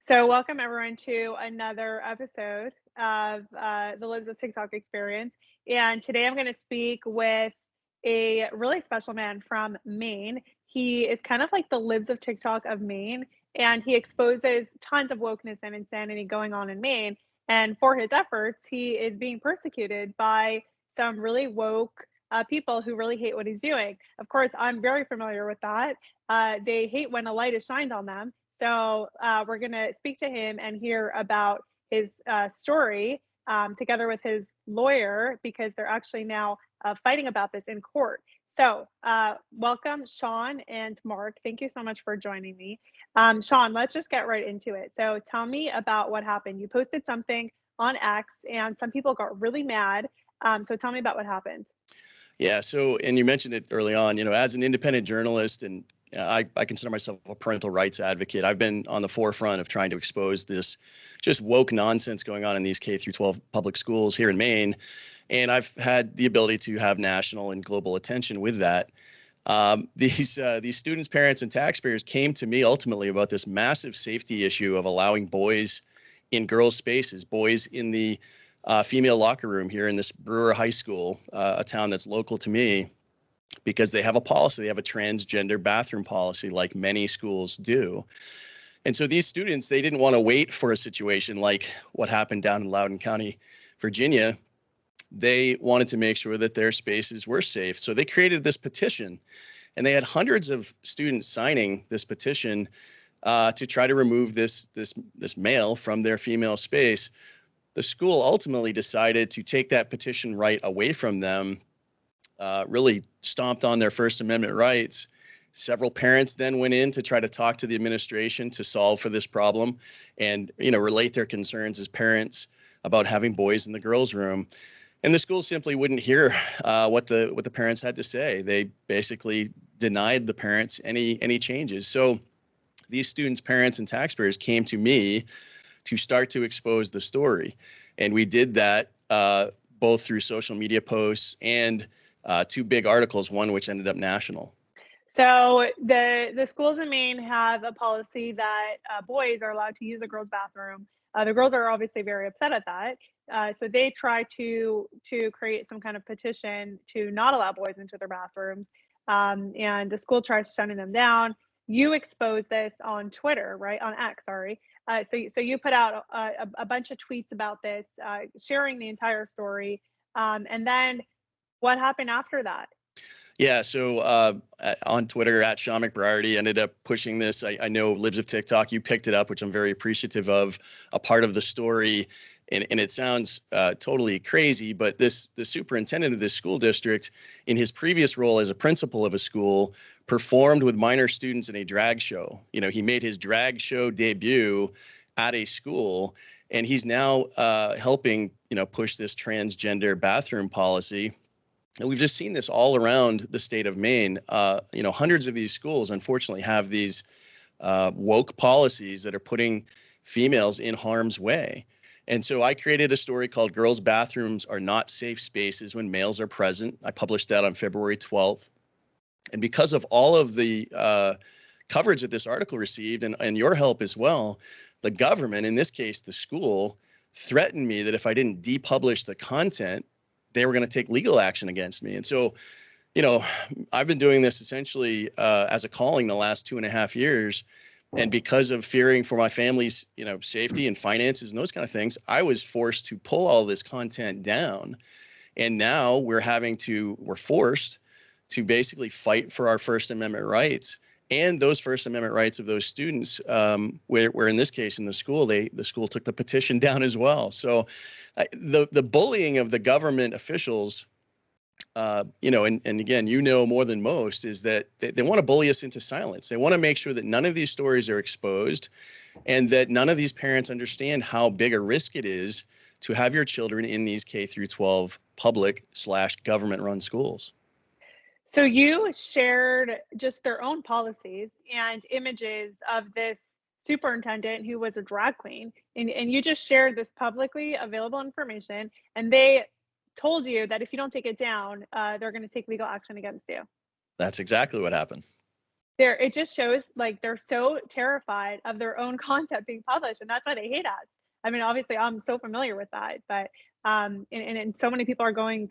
So, welcome everyone to another episode of the Libs of TikTok experience. And today I'm going to speak with a really special man from Maine. He is kind of like the Libs of TikTok of Maine, and he exposes tons of wokeness and insanity going on in Maine. And for his efforts, he is being persecuted by some really woke people who really hate what he's doing. Of course, I'm very familiar with that. They hate when a light is shined on them, so we're going to speak to him and hear about his story together with his lawyer because they're actually now fighting about this in court. So, welcome, Sean and Mark. Thank you so much for joining me. Sean, let's just get right into it. So, tell me about what happened. You posted something on X, and some people got really mad. So, tell me about what happened. Yeah. So, and you mentioned it early on, as an independent journalist, and I consider myself a parental rights advocate. I've been on the forefront of trying to expose this just woke nonsense going on in these K through 12 public schools here in Maine. And I've had the ability to have national and global attention with that. These students, parents, and taxpayers came to me ultimately about this massive safety issue of allowing boys in girls' spaces, boys in the female locker room here in this Brewer High School, a town that's local to me, because they have a policy. They have a transgender bathroom policy like many schools do. And so these students, they didn't want to wait for a situation like what happened down in Loudoun County, Virginia. They wanted to make sure that their spaces were safe. So they created this petition, and they had hundreds of students signing this petition to try to remove this male from their female space. The school ultimately decided to take that petition right away from them, really stomped on their First Amendment rights. Several parents then went in to try to talk to the administration to solve for this problem and, relate their concerns as parents about having boys in the girls' room. And the school simply wouldn't hear what the parents had to say. They basically denied the parents any changes. So these students, parents, and taxpayers came to me to start to expose the story. And we did that both through social media posts and two big articles, one which ended up national. So the schools in Maine have a policy that boys are allowed to use the girls' bathroom. The girls are obviously very upset at that. So they try to create some kind of petition to not allow boys into their bathrooms, and the school tries shutting them down. You exposed this on Twitter, right? On X, sorry. So you put out a bunch of tweets about this, sharing the entire story, and then what happened after that? Yeah, so on Twitter at Sean McBriarty ended up pushing this. I know Libs of TikTok, you picked it up, which I'm very appreciative of, a part of the story. And it sounds totally crazy, but the superintendent of this school district, in his previous role as a principal of a school, performed with minor students in a drag show. He made his drag show debut at a school, and he's now helping, push this transgender bathroom policy. And we've just seen this all around the state of Maine. Hundreds of these schools, unfortunately, have these woke policies that are putting females in harm's way. And so I created a story called Girls' Bathrooms Are Not Safe Spaces When Males Are Present. I published that on February 12th. And because of all of the coverage that this article received and your help as well, the government, in this case, the school, threatened me that if I didn't depublish the content, they were going to take legal action against me. And so, I've been doing this essentially as a calling the last 2.5 years. And because of fearing for my family's, safety and finances and those kind of things, I was forced to pull all this content down. And now we're forced to basically fight for our First Amendment rights and those First Amendment rights of those students, where in this case in the school, the school took the petition down as well. So the bullying of the government officials, and again, more than most, is that they want to bully us into silence. They want to make sure that none of these stories are exposed and that none of these parents understand how big a risk it is to have your children in these K through 12 public/government run schools. So you shared just their own policies and images of this superintendent who was a drag queen, and you just shared this publicly available information, and they told you that if you don't take it down, they're going to take legal action against you. That's exactly what happened. it just shows like they're so terrified of their own content being published, and that's why they hate us. I mean, obviously, I'm so familiar with that, but and so many people are going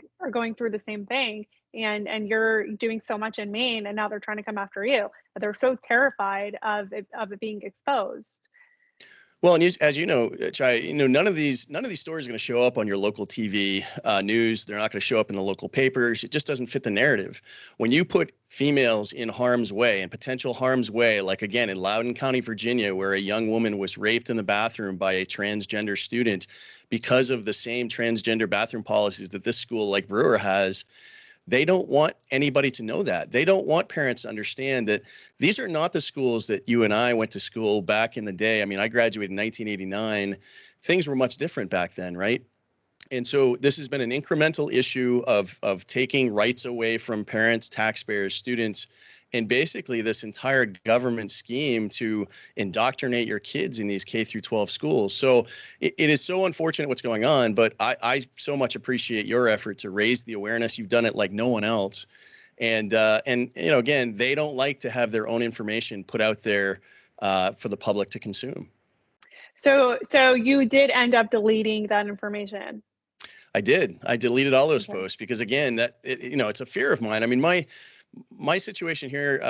through the same thing, and you're doing so much in Maine, and now they're trying to come after you. They're so terrified of it being exposed. Well, and as you know, Chai, none of these stories are going to show up on your local TV news. They're not going to show up in the local papers. It just doesn't fit the narrative. When you put females in harm's way and potential harm's way, like again in Loudoun County, Virginia, where a young woman was raped in the bathroom by a transgender student because of the same transgender bathroom policies that this school like Brewer has, they don't want anybody to know that. They don't want parents to understand that these are not the schools that you and I went to school back in the day. I mean, I graduated in 1989. Things were much different back then, right? And so this has been an incremental issue of taking rights away from parents, taxpayers, students, and basically this entire government scheme to indoctrinate your kids in these K through 12 schools. So it is so unfortunate what's going on, but I so much appreciate your effort to raise the awareness. You've done it like no one else. And again, they don't like to have their own information put out there for the public to consume. So you did end up deleting that information. I did. I deleted all those Okay. posts because again, it's a fear of mine. I mean, my situation here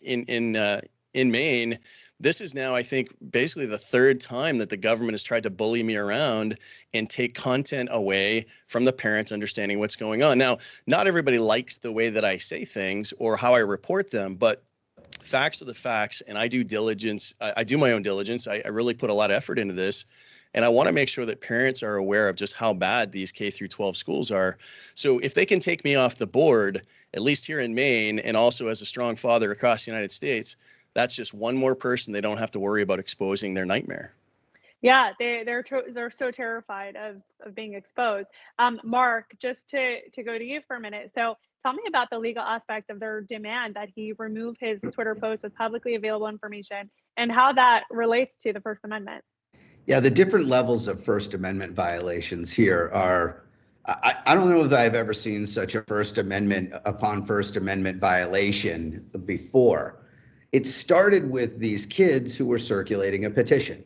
in Maine, this is now, I think, basically the third time that the government has tried to bully me around and take content away from the parents understanding what's going on. Now, not everybody likes the way that I say things or how I report them, but facts are the facts, and I do diligence. I do my own diligence. I really put a lot of effort into this. And I want to make sure that parents are aware of just how bad these K through 12 schools are. So if they can take me off the board, at least here in Maine, and also as a strong father across the United States, that's just one more person they don't have to worry about exposing their nightmare. Yeah, they're so terrified of being exposed. Mark, just to go to you for a minute. So tell me about the legal aspect of their demand that he remove his Twitter post with publicly available information and how that relates to the First Amendment. Yeah, the different levels of First Amendment violations here are, I don't know if I've ever seen such a First Amendment upon First Amendment violation before. It started with these kids who were circulating a petition.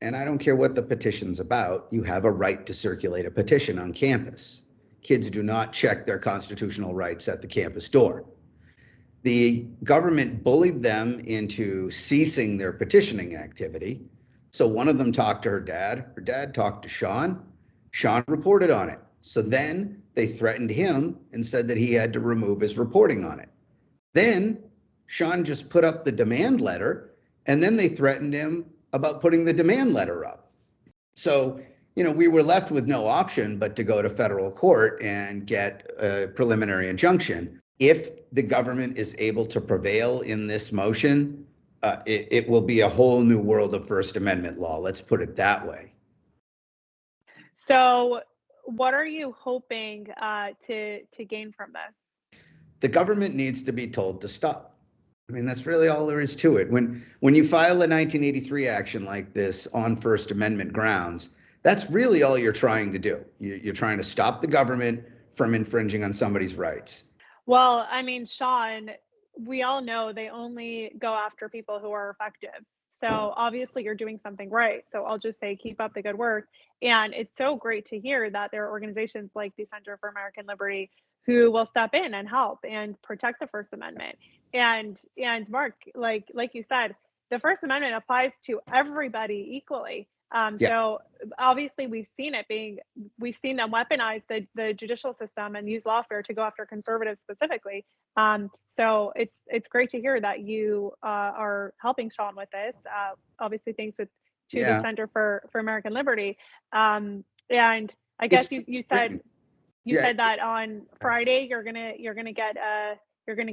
And I don't care what the petition's about, you have a right to circulate a petition on campus. Kids do not check their constitutional rights at the campus door. The government bullied them into ceasing their petitioning activity. So one of them talked to her dad talked to Sean reported on it. So then they threatened him and said that he had to remove his reporting on it. Then Sean just put up the demand letter, and then they threatened him about putting the demand letter up. So, we were left with no option but to go to federal court and get a preliminary injunction. If the government is able to prevail in this motion, it will be a whole new world of First Amendment law. Let's put it that way. So what are you hoping to gain from this? The government needs to be told to stop. I mean, that's really all there is to it. When you file a 1983 action like this on First Amendment grounds, that's really all you're trying to do. You're trying to stop the government from infringing on somebody's rights. Well, I mean, Sean, we all know they only go after people who are effective. So obviously you're doing something right. So I'll just say keep up the good work. And it's so great to hear that there are organizations like the Center for American Liberty who will step in and help and protect the First Amendment. And Mark, like you said, the First Amendment applies to everybody equally. Yeah. So obviously we've seen them weaponize the judicial system and use lawfare to go after conservatives specifically. So it's great to hear that you are helping Sean with this. Obviously, thanks to the Center for American Liberty. And I guess you said that on Friday you're gonna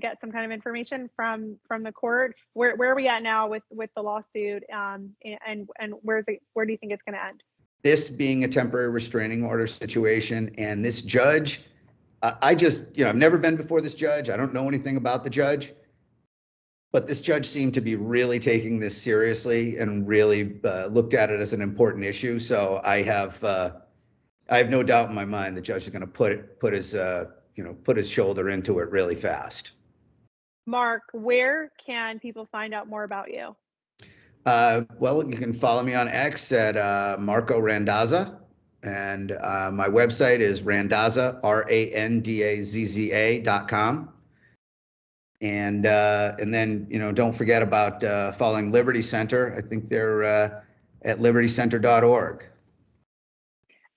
get some kind of information from the court. Where are we at now with the lawsuit? And where do you think it's going to end? This being a temporary restraining order situation, and this judge, I just, I've never been before this judge. I don't know anything about the judge, but this judge seemed to be really taking this seriously and really looked at it as an important issue. So I have no doubt in my mind the judge is going to put his shoulder into it really fast. Mark, where can people find out more about you? Well, you can follow me on X at Marco Randazza, and my website is Randazza, RANDAZZA.com. And then, don't forget about following Liberty Center. I think they're at libertycenter.org.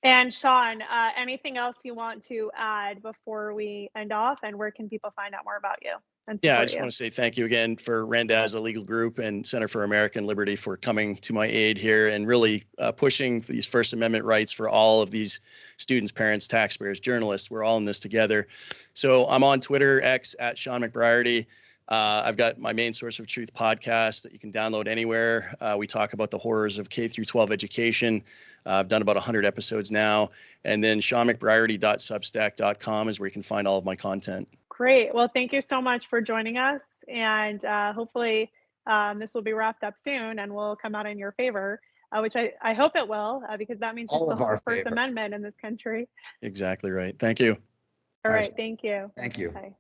And Sean, anything else you want to add before we end off? And where can people find out more about you and Yeah, I support just you? want to say thank you again for Randazza Legal Group and Center for American Liberty for coming to my aid here and really pushing these First Amendment rights for all of these students, parents, taxpayers, journalists. We're all in this together. So I'm on Twitter, X, at Sean McBriarty. I've got my Main Source of Truth podcast that you can download anywhere. We talk about the horrors of K through 12 education. I've done about 100 episodes now. And then seanmcbriarty.substack.com is where you can find all of my content. Great. Well, thank you so much for joining us. And hopefully this will be wrapped up soon and will come out in your favor, which I hope it will, because that means we All still of have our the First favor. Amendment in this country. Exactly right. Thank you. All All right. right. Thank you. Thank you. Bye.